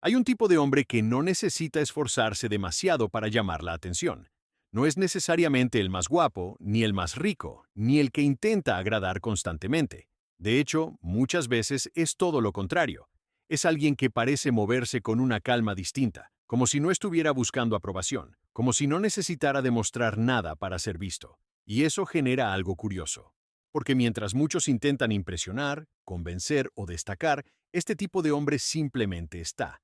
Hay un tipo de hombre que no necesita esforzarse demasiado para llamar la atención. No es necesariamente el más guapo, ni el más rico, ni el que intenta agradar constantemente. De hecho, muchas veces es todo lo contrario. Es alguien que parece moverse con una calma distinta, como si no estuviera buscando aprobación, como si no necesitara demostrar nada para ser visto. Y eso genera algo curioso. Porque mientras muchos intentan impresionar, convencer o destacar, este tipo de hombre simplemente está.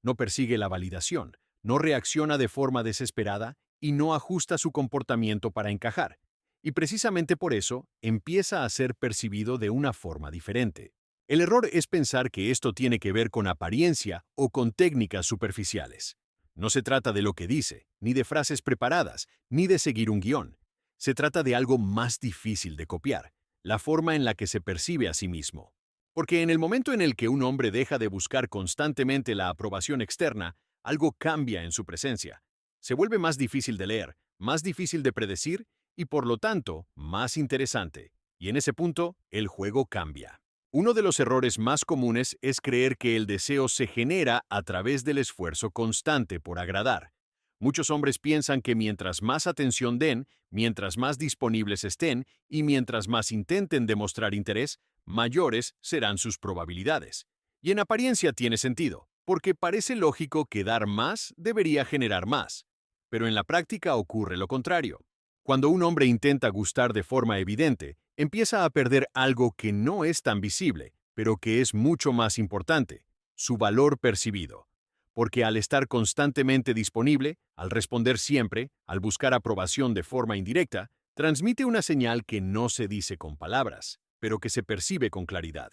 No persigue la validación, no reacciona de forma desesperada y no ajusta su comportamiento para encajar. Y precisamente por eso empieza a ser percibido de una forma diferente. El error es pensar que esto tiene que ver con apariencia o con técnicas superficiales. No se trata de lo que dice, ni de frases preparadas, ni de seguir un guión. Se trata de algo más difícil de copiar, la forma en la que se percibe a sí mismo. Porque en el momento en el que un hombre deja de buscar constantemente la aprobación externa, algo cambia en su presencia. Se vuelve más difícil de leer, más difícil de predecir y por lo tanto más interesante. Y en ese punto, el juego cambia. Uno de los errores más comunes es creer que el deseo se genera a través del esfuerzo constante por agradar. Muchos hombres piensan que mientras más atención den, mientras más disponibles estén y mientras más intenten demostrar interés, mayores serán sus probabilidades. Y en apariencia tiene sentido, porque parece lógico que dar más debería generar más. Pero en la práctica ocurre lo contrario. Cuando un hombre intenta gustar de forma evidente, empieza a perder algo que no es tan visible, pero que es mucho más importante, su valor percibido. Porque al estar constantemente disponible, al responder siempre, al buscar aprobación de forma indirecta, transmite una señal que no se dice con palabras, pero que se percibe con claridad.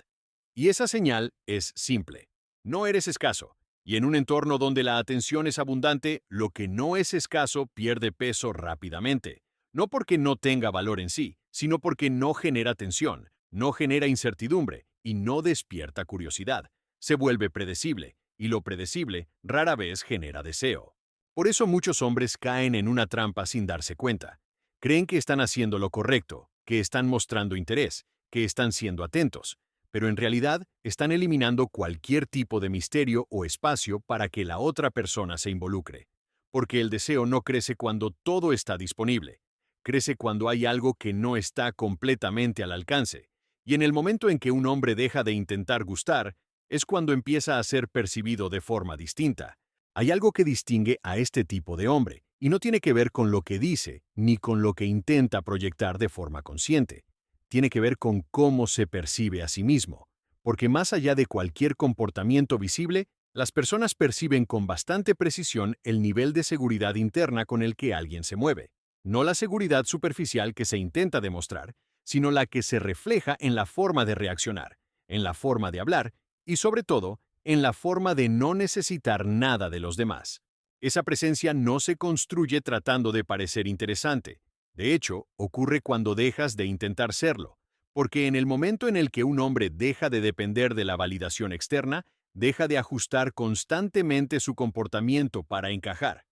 Y esa señal es simple. No eres escaso. Y en un entorno donde la atención es abundante, lo que no es escaso pierde peso rápidamente. No porque no tenga valor en sí, sino porque no genera tensión, no genera incertidumbre y no despierta curiosidad. Se vuelve predecible, y lo predecible rara vez genera deseo. Por eso muchos hombres caen en una trampa sin darse cuenta. Creen que están haciendo lo correcto, que están mostrando interés, que están siendo atentos, pero en realidad están eliminando cualquier tipo de misterio o espacio para que la otra persona se involucre. Porque el deseo no crece cuando todo está disponible. Crece cuando hay algo que no está completamente al alcance. Y en el momento en que un hombre deja de intentar gustar, es cuando empieza a ser percibido de forma distinta. Hay algo que distingue a este tipo de hombre, y no tiene que ver con lo que dice, ni con lo que intenta proyectar de forma consciente. Tiene que ver con cómo se percibe a sí mismo, porque más allá de cualquier comportamiento visible, las personas perciben con bastante precisión el nivel de seguridad interna con el que alguien se mueve. No la seguridad superficial que se intenta demostrar, sino la que se refleja en la forma de reaccionar, en la forma de hablar y sobre todo, en la forma de no necesitar nada de los demás. Esa presencia no se construye tratando de parecer interesante. De hecho, ocurre cuando dejas de intentar serlo, porque en el momento en el que un hombre deja de depender de la validación externa, deja de ajustar constantemente su comportamiento para encajar.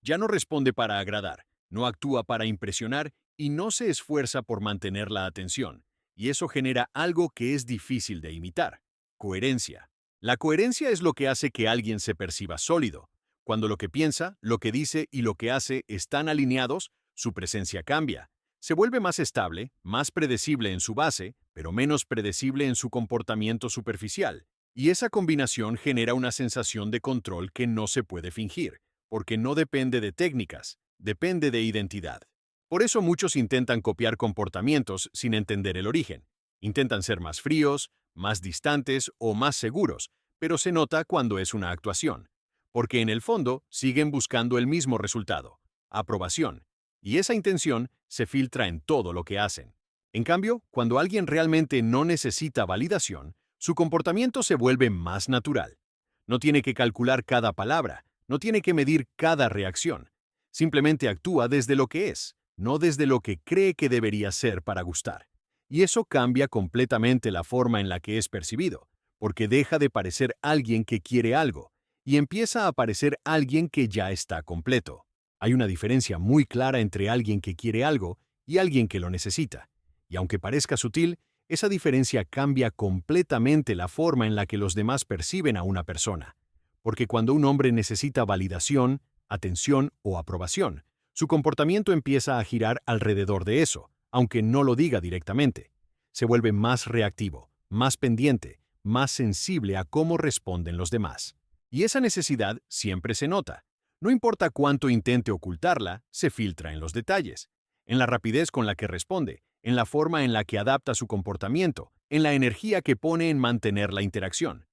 Ya no responde para agradar, no actúa para impresionar y no se esfuerza por mantener la atención. Y eso genera algo que es difícil de imitar: coherencia. La coherencia es lo que hace que alguien se perciba sólido. Cuando lo que piensa, lo que dice y lo que hace están alineados, su presencia cambia. Se vuelve más estable, más predecible en su base, pero menos predecible en su comportamiento superficial. Y esa combinación genera una sensación de control que no se puede fingir, porque no depende de técnicas, depende de identidad. Por eso muchos intentan copiar comportamientos sin entender el origen. Intentan ser más fríos, más distantes o más seguros, pero se nota cuando es una actuación, porque en el fondo siguen buscando el mismo resultado: aprobación, y esa intención se filtra en todo lo que hacen. En cambio, cuando alguien realmente no necesita validación, su comportamiento se vuelve más natural. No tiene que calcular cada palabra, no tiene que medir cada reacción. Simplemente actúa desde lo que es, no desde lo que cree que debería ser para gustar. Y eso cambia completamente la forma en la que es percibido, porque deja de parecer alguien que quiere algo y empieza a parecer alguien que ya está completo. Hay una diferencia muy clara entre alguien que quiere algo y alguien que lo necesita. Y aunque parezca sutil, esa diferencia cambia completamente la forma en la que los demás perciben a una persona. Porque cuando un hombre necesita validación, atención o aprobación, su comportamiento empieza a girar alrededor de eso, aunque no lo diga directamente. Se vuelve más reactivo, más pendiente, más sensible a cómo responden los demás. Y esa necesidad siempre se nota. No importa cuánto intente ocultarla, se filtra en los detalles, en la rapidez con la que responde, en la forma en la que adapta su comportamiento, en la energía que pone en mantener la interacción.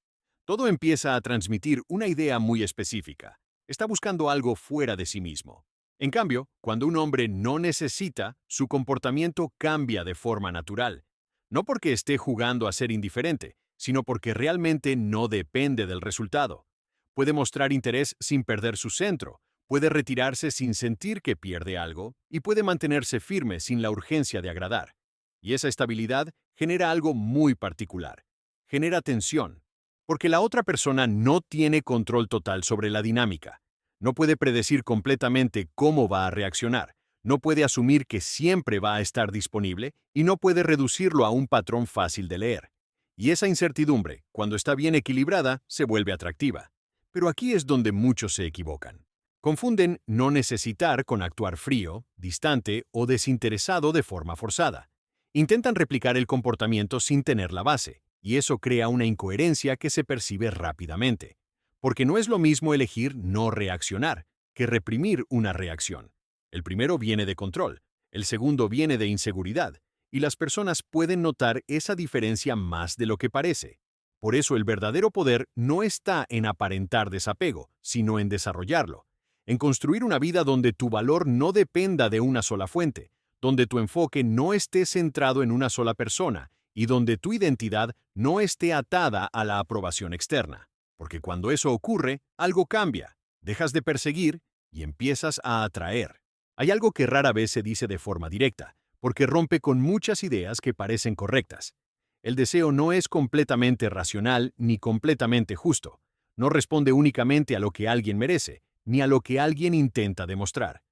Todo empieza a transmitir una idea muy específica. Está buscando algo fuera de sí mismo. En cambio, cuando un hombre no necesita, su comportamiento cambia de forma natural. No porque esté jugando a ser indiferente, sino porque realmente no depende del resultado. Puede mostrar interés sin perder su centro, puede retirarse sin sentir que pierde algo y puede mantenerse firme sin la urgencia de agradar. Y esa estabilidad genera algo muy particular. Genera tensión, porque la otra persona no tiene control total sobre la dinámica. No puede predecir completamente cómo va a reaccionar, no puede asumir que siempre va a estar disponible y no puede reducirlo a un patrón fácil de leer. Y esa incertidumbre, cuando está bien equilibrada, se vuelve atractiva. Pero aquí es donde muchos se equivocan. Confunden no necesitar con actuar frío, distante o desinteresado de forma forzada. Intentan replicar el comportamiento sin tener la base, y eso crea una incoherencia que se percibe rápidamente. Porque no es lo mismo elegir no reaccionar que reprimir una reacción. El primero viene de control, el segundo viene de inseguridad, y las personas pueden notar esa diferencia más de lo que parece. Por eso el verdadero poder no está en aparentar desapego, sino en desarrollarlo, en construir una vida donde tu valor no dependa de una sola fuente, donde tu enfoque no esté centrado en una sola persona y donde tu identidad no esté atada a la aprobación externa. Porque cuando eso ocurre, algo cambia, dejas de perseguir y empiezas a atraer. Hay algo que rara vez se dice de forma directa, porque rompe con muchas ideas que parecen correctas. El deseo no es completamente racional ni completamente justo. No responde únicamente a lo que alguien merece, ni a lo que alguien intenta demostrar.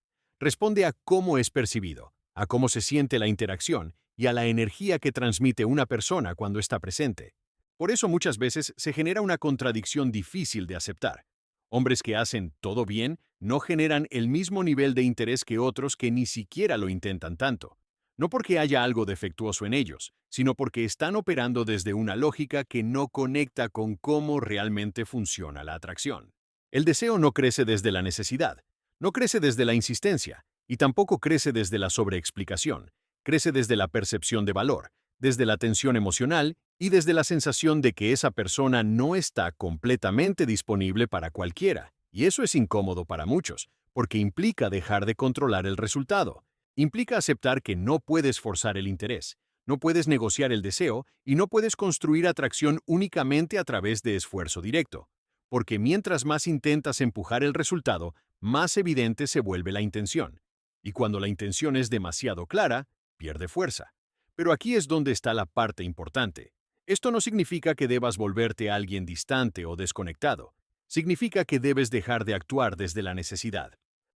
Responde a cómo es percibido, a cómo se siente la interacción y a la energía que transmite una persona cuando está presente. Por eso muchas veces se genera una contradicción difícil de aceptar. Hombres que hacen todo bien no generan el mismo nivel de interés que otros que ni siquiera lo intentan tanto. No porque haya algo defectuoso en ellos, sino porque están operando desde una lógica que no conecta con cómo realmente funciona la atracción. El deseo no crece desde la necesidad, no crece desde la insistencia, y tampoco crece desde la sobreexplicación, crece desde la percepción de valor, desde la tensión emocional y desde la sensación de que esa persona no está completamente disponible para cualquiera. Y eso es incómodo para muchos, porque implica dejar de controlar el resultado. Implica aceptar que no puedes forzar el interés, no puedes negociar el deseo y no puedes construir atracción únicamente a través de esfuerzo directo. Porque mientras más intentas empujar el resultado, más evidente se vuelve la intención. Y cuando la intención es demasiado clara, pierde fuerza. Pero aquí es donde está la parte importante. Esto no significa que debas volverte a alguien distante o desconectado. Significa que debes dejar de actuar desde la necesidad.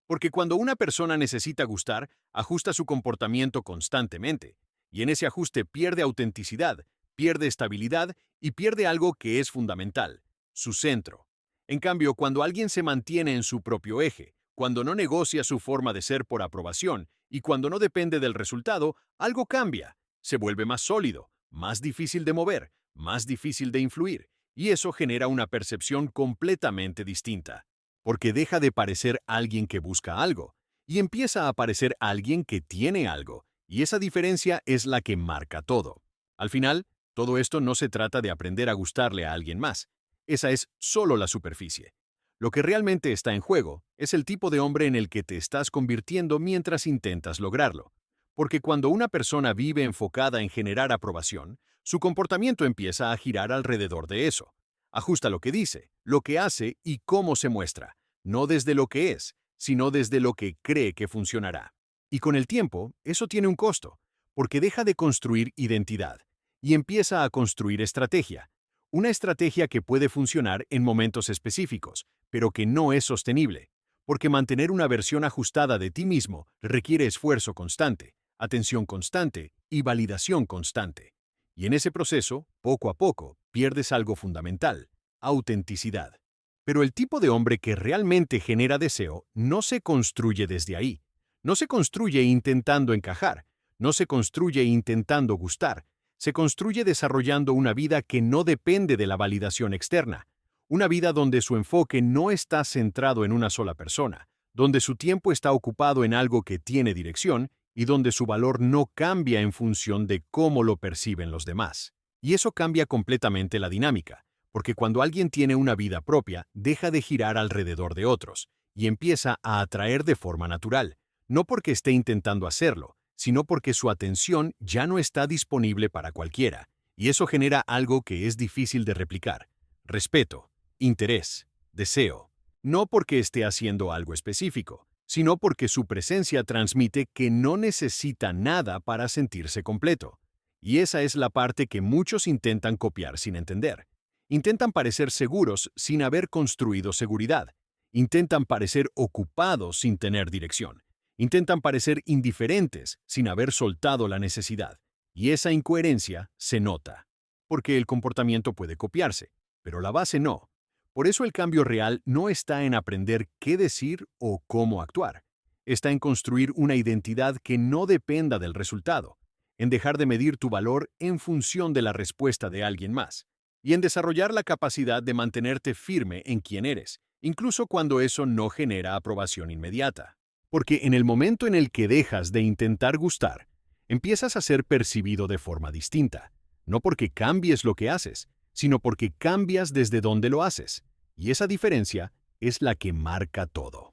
Porque cuando una persona necesita gustar, ajusta su comportamiento constantemente, y en ese ajuste pierde autenticidad, pierde estabilidad y pierde algo que es fundamental, su centro. En cambio, cuando alguien se mantiene en su propio eje, cuando no negocia su forma de ser por aprobación y cuando no depende del resultado, algo cambia. Se vuelve más sólido, más difícil de mover, más difícil de influir, y eso genera una percepción completamente distinta. Porque deja de parecer alguien que busca algo y empieza a parecer alguien que tiene algo, y esa diferencia es la que marca todo. Al final, todo esto no se trata de aprender a gustarle a alguien más. Esa es solo la superficie. Lo que realmente está en juego es el tipo de hombre en el que te estás convirtiendo mientras intentas lograrlo. Porque cuando una persona vive enfocada en generar aprobación, su comportamiento empieza a girar alrededor de eso. Ajusta lo que dice, lo que hace y cómo se muestra, no desde lo que es, sino desde lo que cree que funcionará. Y con el tiempo, eso tiene un costo, porque deja de construir identidad y empieza a construir estrategia. Una estrategia que puede funcionar en momentos específicos, pero que no es sostenible, porque mantener una versión ajustada de ti mismo requiere esfuerzo constante, atención constante y validación constante. Y en ese proceso, poco a poco, pierdes algo fundamental: autenticidad. Pero el tipo de hombre que realmente genera deseo no se construye desde ahí. No se construye intentando encajar, no se construye intentando gustar, se construye desarrollando una vida que no depende de la validación externa, una vida donde su enfoque no está centrado en una sola persona, donde su tiempo está ocupado en algo que tiene dirección y donde su valor no cambia en función de cómo lo perciben los demás. Y eso cambia completamente la dinámica, porque cuando alguien tiene una vida propia, deja de girar alrededor de otros y empieza a atraer de forma natural, no porque esté intentando hacerlo, sino porque su atención ya no está disponible para cualquiera, y eso genera algo que es difícil de replicar: respeto, interés, deseo. No porque esté haciendo algo específico, sino porque su presencia transmite que no necesita nada para sentirse completo. Y esa es la parte que muchos intentan copiar sin entender. Intentan parecer seguros sin haber construido seguridad. Intentan parecer ocupados sin tener dirección. Intentan parecer indiferentes sin haber soltado la necesidad. Y esa incoherencia se nota. Porque el comportamiento puede copiarse, pero la base no. Por eso el cambio real no está en aprender qué decir o cómo actuar. Está en construir una identidad que no dependa del resultado, en dejar de medir tu valor en función de la respuesta de alguien más, y en desarrollar la capacidad de mantenerte firme en quién eres, incluso cuando eso no genera aprobación inmediata. Porque en el momento en el que dejas de intentar gustar, empiezas a ser percibido de forma distinta, no porque cambies lo que haces, sino porque cambias desde donde lo haces, y esa diferencia es la que marca todo.